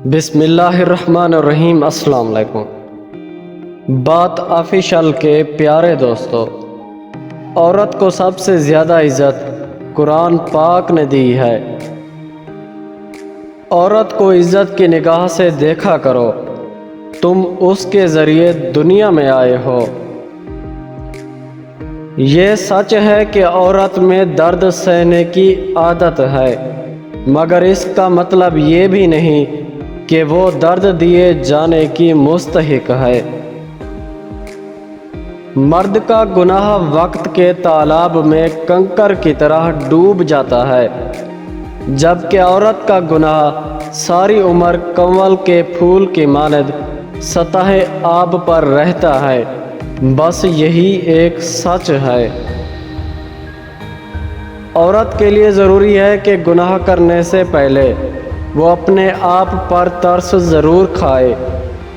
بسم اللہ الرحمن الرحیم۔ السلام علیکم۔ بات آفیشل کے پیارے دوستو، عورت کو سب سے زیادہ عزت قرآن پاک نے دی ہے۔ عورت کو عزت کی نگاہ سے دیکھا کرو، تم اس کے ذریعے دنیا میں آئے ہو۔ یہ سچ ہے کہ عورت میں درد سہنے کی عادت ہے، مگر اس کا مطلب یہ بھی نہیں کہ وہ درد دیے جانے کی مستحق ہے۔ مرد کا گناہ وقت کے تالاب میں کنکر کی طرح ڈوب جاتا ہے، جبکہ عورت کا گناہ ساری عمر کنول کے پھول کی مانند سطح آب پر رہتا ہے۔ بس یہی ایک سچ ہے۔ عورت کے لیے ضروری ہے کہ گناہ کرنے سے پہلے وہ اپنے آپ پر ترس ضرور کھائے،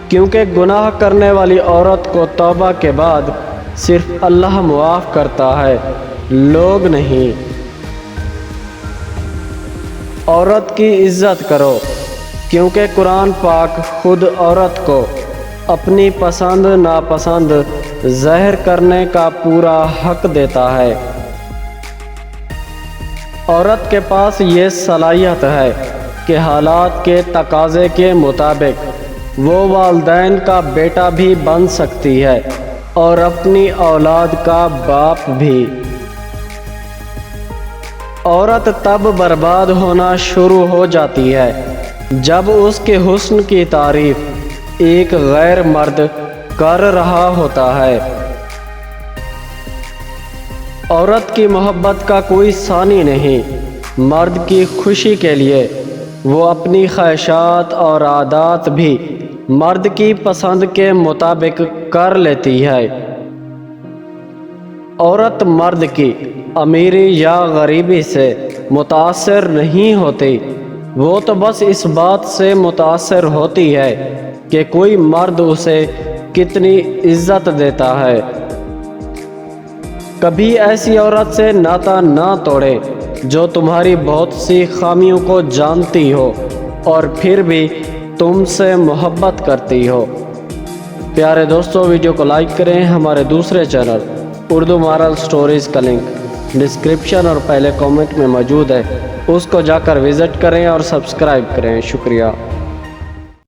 کیونکہ گناہ کرنے والی عورت کو توبہ کے بعد صرف اللہ معاف کرتا ہے، لوگ نہیں۔ عورت کی عزت کرو، کیونکہ قرآن پاک خود عورت کو اپنی پسند ناپسند ظاہر کرنے کا پورا حق دیتا ہے۔ عورت کے پاس یہ صلاحیت ہے کہ حالات کے تقاضے کے مطابق وہ والدین کا بیٹا بھی بن سکتی ہے اور اپنی اولاد کا باپ بھی۔ عورت تب برباد ہونا شروع ہو جاتی ہے جب اس کے حسن کی تعریف ایک غیر مرد کر رہا ہوتا ہے۔ عورت کی محبت کا کوئی ثانی نہیں۔ مرد کی خوشی کے لیے وہ اپنی خواہشات اور عادات بھی مرد کی پسند کے مطابق کر لیتی ہے۔ عورت مرد کی امیری یا غریبی سے متاثر نہیں ہوتی، وہ تو بس اس بات سے متاثر ہوتی ہے کہ کوئی مرد اسے کتنی عزت دیتا ہے۔ کبھی ایسی عورت سے ناطہ نہ توڑے جو تمہاری بہت سی خامیوں کو جانتی ہو اور پھر بھی تم سے محبت کرتی ہو۔ پیارے دوستو، ویڈیو کو لائک کریں۔ ہمارے دوسرے چینل اردو مارل سٹوریز کا لنک ڈسکرپشن اور پہلے کامنٹ میں موجود ہے، اس کو جا کر وزٹ کریں اور سبسکرائب کریں۔ شکریہ۔